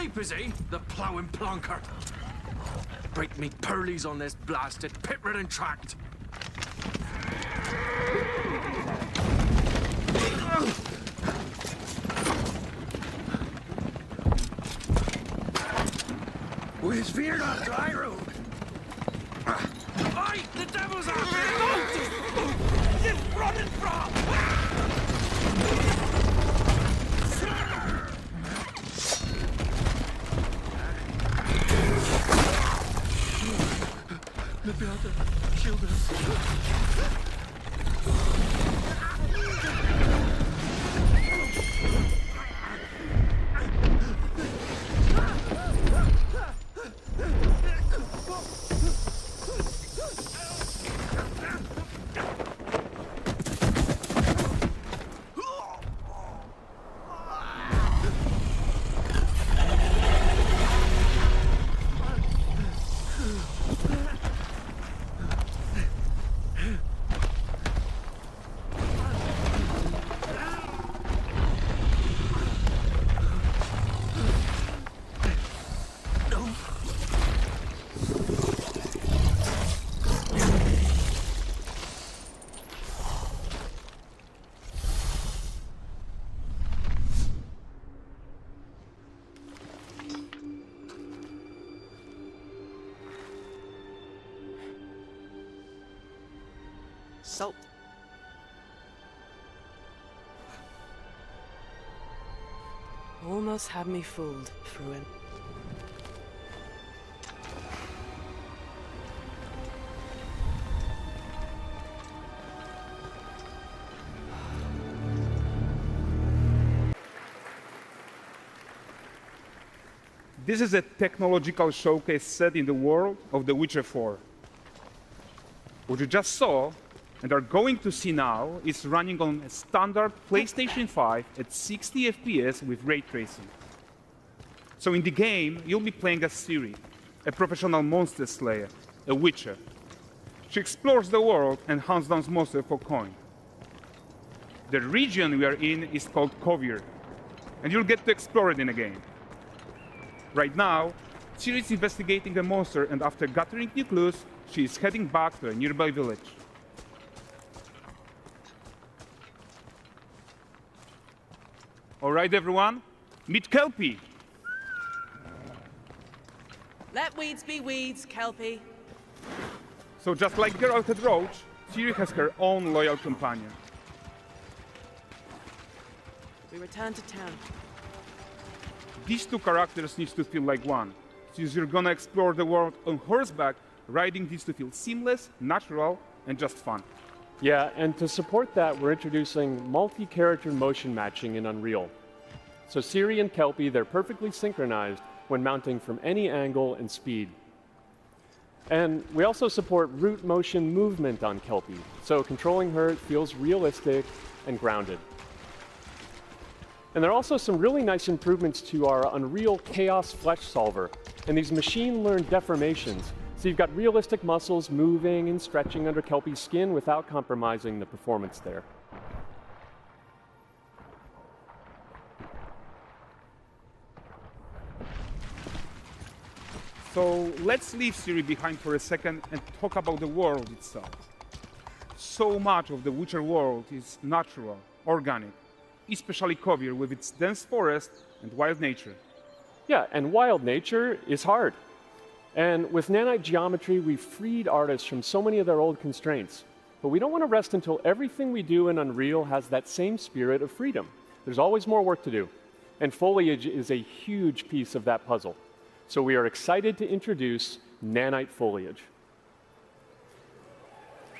asleep, is he? The ploughing plonker. Break me pearlies on this blasted pit-ridden tract. Where's veered off the high road? Oi! The devil's after you! You're running from! The builder killed us. Salt. Almost had me fooled, Fruin. This is a technological showcase set in the world of The Witcher 4. What you just saw and are going to see now is running on a standard PlayStation 5 at 60 FPS with ray tracing. So in the game, you'll be playing as Ciri, a professional monster slayer, a witcher. She explores the world and hunts down monsters for coin. The region we are in is called Kovir, and you'll get to explore it in a game. Right now, Ciri is investigating a monster, and after gathering new clues, she is heading back to a nearby village. All right, everyone, meet Kelpie. Let weeds be weeds, Kelpie. So just like Geralt had Roach, Ciri has her own loyal companion. We return to town. These two characters need to feel like one. Since you're gonna explore the world on horseback, riding needs to feel seamless, natural, and just fun. Yeah, and to support that, we're introducing multi-character motion matching in Unreal. So Ciri and Kelpie, they're perfectly synchronized when mounting from any angle and speed. And we also support root motion movement on Kelpie, so controlling her feels realistic and grounded. And there are also some really nice improvements to our Unreal Chaos Flesh Solver and these machine-learned deformations. So you've got realistic muscles moving and stretching under Kelpie's skin without compromising the performance there. So let's leave Ciri behind for a second and talk about the world itself. So much of the Witcher world is natural, organic, especially Kovir with its dense forest and wild nature. Yeah, and wild nature is hard. And with nanite geometry, we've freed artists from so many of their old constraints. But we don't want to rest until everything we do in Unreal has that same spirit of freedom. There's always more work to do. And foliage is a huge piece of that puzzle. So we are excited to introduce nanite foliage.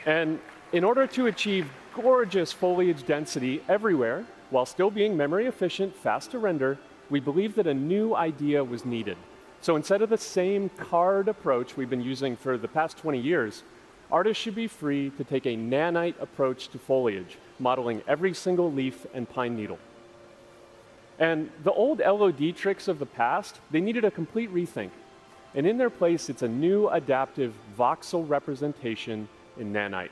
And in order to achieve gorgeous foliage density everywhere, while still being memory efficient, fast to render, we believe that a new idea was needed. So instead of the same card approach we've been using for the past 20 years, artists should be free to take a nanite approach to foliage, modeling every single leaf and pine needle. And the old LOD tricks of the past, they needed a complete rethink. And in their place, it's a new adaptive voxel representation in nanite.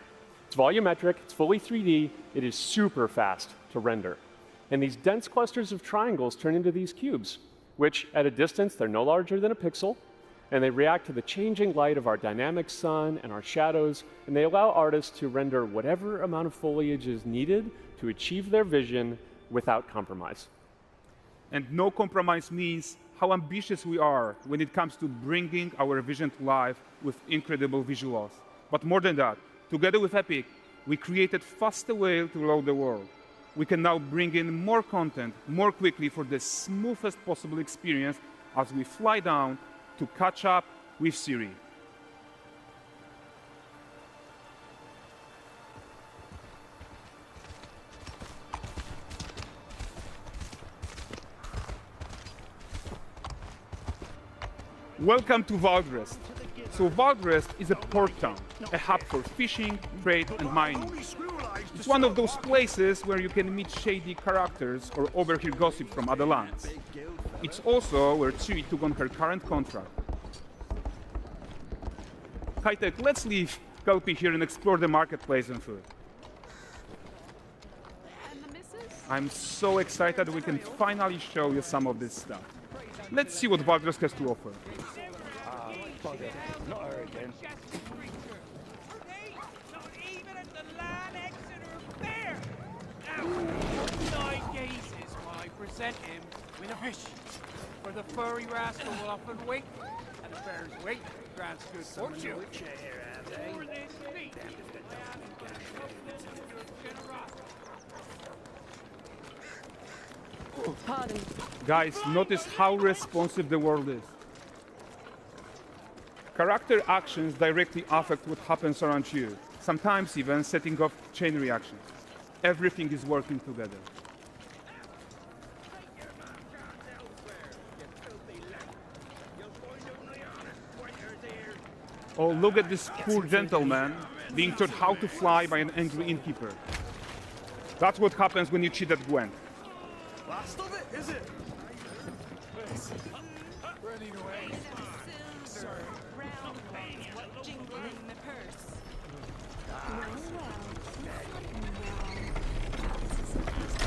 It's volumetric, it's fully 3D, it is super fast to render. And these dense clusters of triangles turn into these cubes. which at a distance, they're no larger than a pixel, and they react to the changing light of our dynamic sun and our shadows, and they allow artists to render whatever amount of foliage is needed to achieve their vision without compromise. And no compromise means how ambitious we are when it comes to bringing our vision to life with incredible visuals. But more than that, together with Epic, we created faster way to load the world. We can now bring in more content more quickly for the smoothest possible experience as we fly down to catch up with Siri. Welcome to Valdrest. So Valdrest is a port town, a hub for fishing, trade, and mining. It's one of those places where you can meet shady characters or overhear gossip from other lands. It's also where Ciri took on her current contract. High-tech, let's leave Kelpie here and explore the marketplace and food. I'm so excited we can finally show you some of this stuff. Let's see what Valdrest has to offer. Not her again. Not even at the land Exeter Fair. Now, 9 gazes while I present him with a fish. For the furry rascal will often wait, and the fair's weight grants good fortune. For this feat, Pardon. Guys, notice how responsive the world is. Character actions directly affect what happens around you, sometimes even setting off chain reactions. Everything is working together. Oh, look at this poor gentleman being taught how to fly by an angry innkeeper. That's what happens when you cheat at Gwent. Last of it, is it?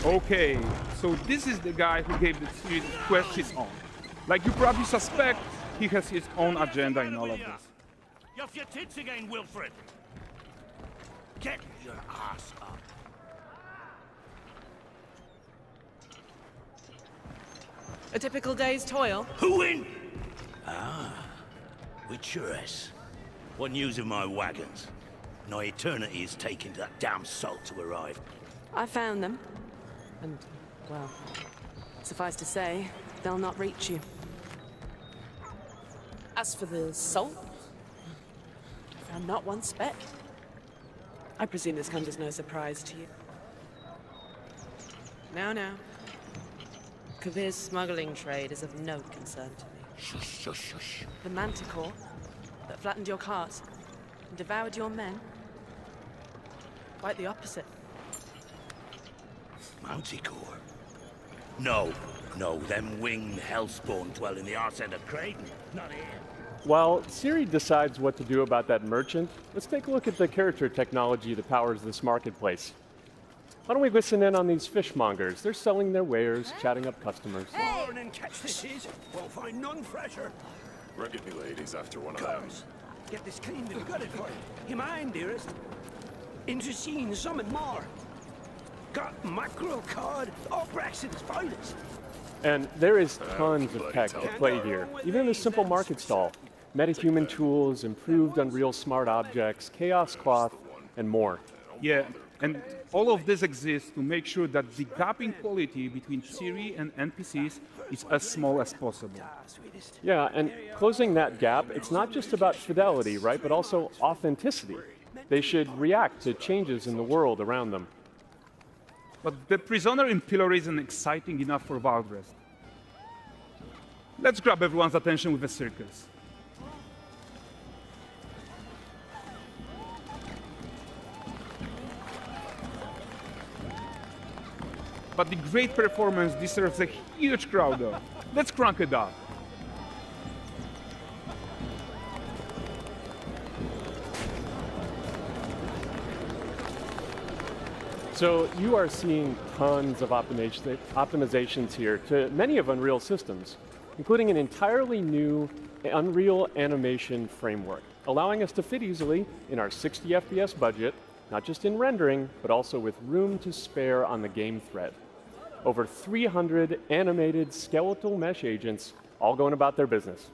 Okay, so this is the guy who gave the quest his own. Like you probably suspect, he has his own agenda in all of this. You off your tits again, Wilfred. Get your ass up. A typical day's toil. Who in? With Churess. What news of my wagons? No eternity is taking that damn salt to arrive. I found them. And, well, suffice to say, they'll not reach you. As for the salt, I found not one speck. I presume this comes as no surprise to you. Now. Kavir's smuggling trade is of no concern to me. Shush, shush, shush. The manticore that flattened your cart and devoured your men? Quite the opposite. Manticore? No, them winged hellspawn dwell in the arse end of Creighton, not here. While Siri decides what to do about that merchant, let's take a look at the character technology that powers this marketplace. Why don't we listen in on these fishmongers? They're selling their wares, chatting up customers. Morning, catch this is. Won't find none fresher. Reckon me lady's after one of them. Comes. Get this cleaned and gutted for you. You mind, dearest? Into seeing some and more. Got mackerel cod, all Braxton's finest. And there is tons of tech at play here, even in this simple market stall. Metahuman tools, improved Unreal smart objects, chaos cloth, and more. Yeah, and all of this exists to make sure that the gap in quality between Siri and NPCs is as small as possible. Yeah, and closing that gap, it's not just about fidelity, right, but also authenticity. They should react to changes in the world around them. But the prisoner in pillory isn't exciting enough for Valdrest. Let's grab everyone's attention with a circus. But the great performance deserves a huge crowd though. Let's crank it up. So you are seeing tons of optimizations here to many of Unreal systems. including an entirely new Unreal animation framework, allowing us to fit easily in our 60 FPS budget, not just in rendering, but also with room to spare on the game thread. Over 300 animated skeletal mesh agents all going about their business.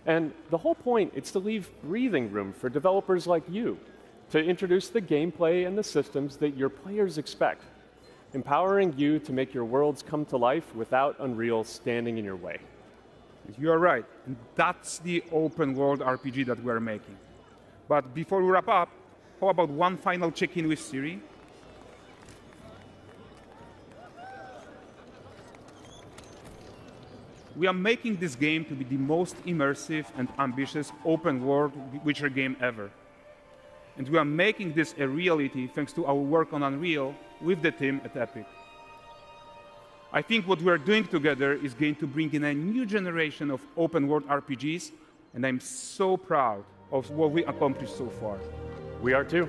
And the whole point is to leave breathing room for developers like you to introduce the gameplay and the systems that your players expect, empowering you to make your worlds come to life without Unreal standing in your way. You are right. And that's the open world RPG that we are making. But before we wrap up, how about one final check-in with Siri? We are making this game to be the most immersive and ambitious open world Witcher game ever. And we are making this a reality thanks to our work on Unreal with the team at Epic. I think what we are doing together is going to bring in a new generation of open world RPGs, and I'm so proud of what we accomplished so far. We are too.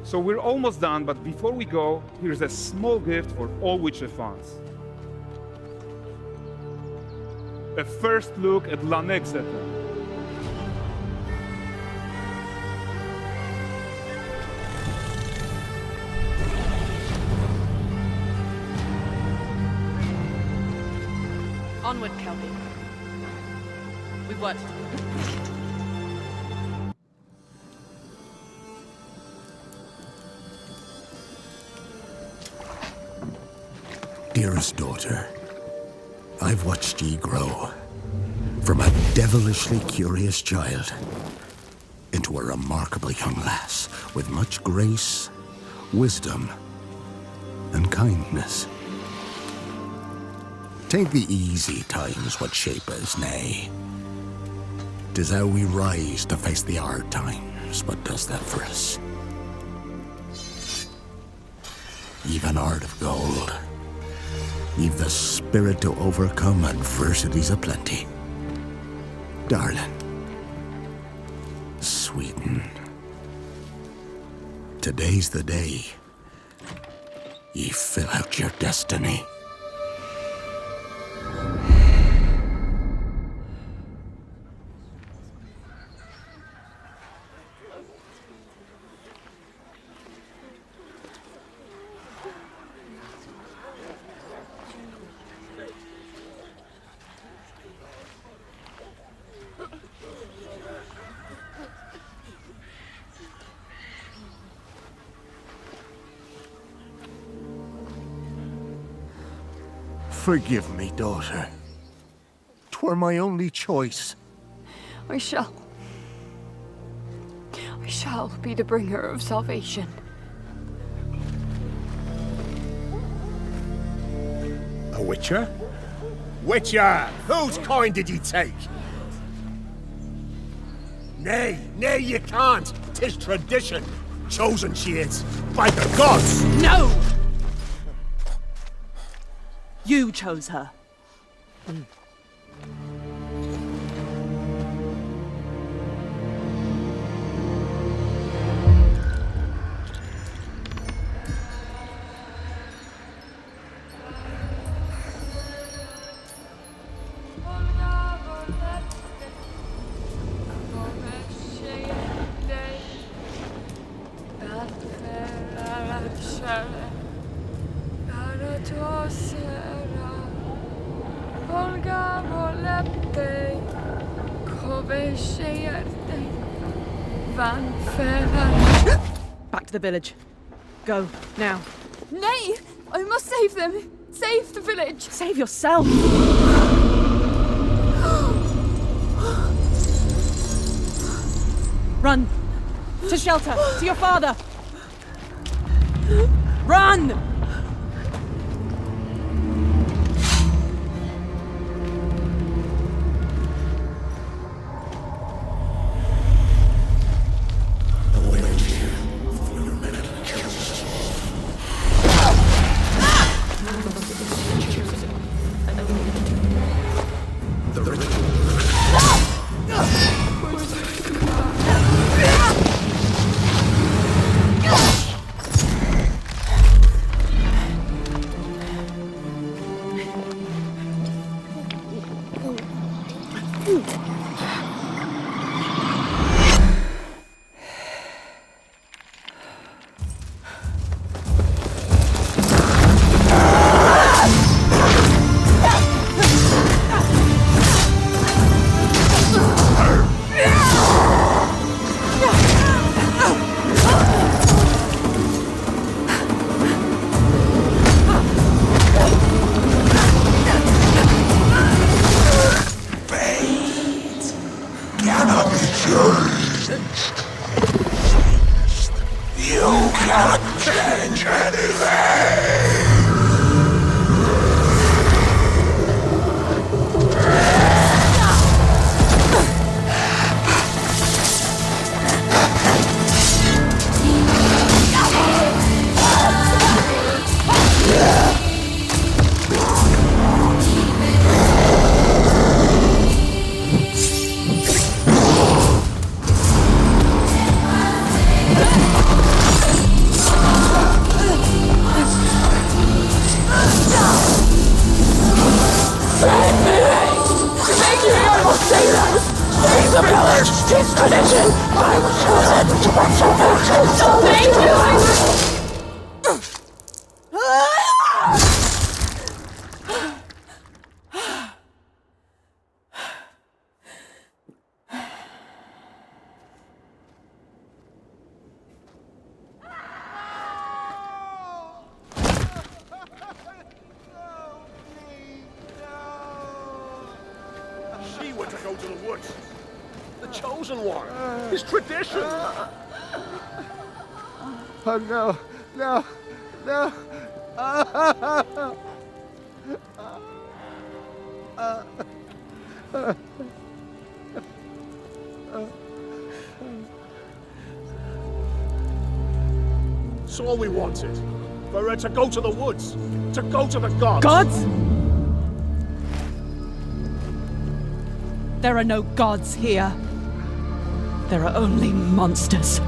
So we're almost done, but before we go, here's a small gift for all Witcher fans. A first look at Lanexeter. Onward, Kelby. We've worked. Dearest daughter, I've watched ye grow from a devilishly curious child into a remarkable young lass with much grace, wisdom, and kindness. Tain't the easy times what shape us, nay. 'Tis how we rise to face the hard times what does that for us. You've an heart of gold. You've the spirit to overcome adversities aplenty. Darling, sweeten. Today's the day ye fill out your destiny. Forgive me, daughter. 'Twere my only choice. I shall be the bringer of salvation. A witcher? Witcher! Whose coin did ye take? Nay, you can't. 'Tis tradition. Chosen she is, by the gods! No! You chose her. Back to the village. Go, now. Nay! I must save them! Save the village! Save yourself! Run! To shelter! To your father! Run! can't change anything! The village! It's tradition! I was chosen to resurrect! So thank you! She were to go to the woods. The chosen one. His tradition. Oh no, no, no. It's all we wanted. For her to go to the woods. To go to the gods. Gods? There are no gods here. There are only monsters.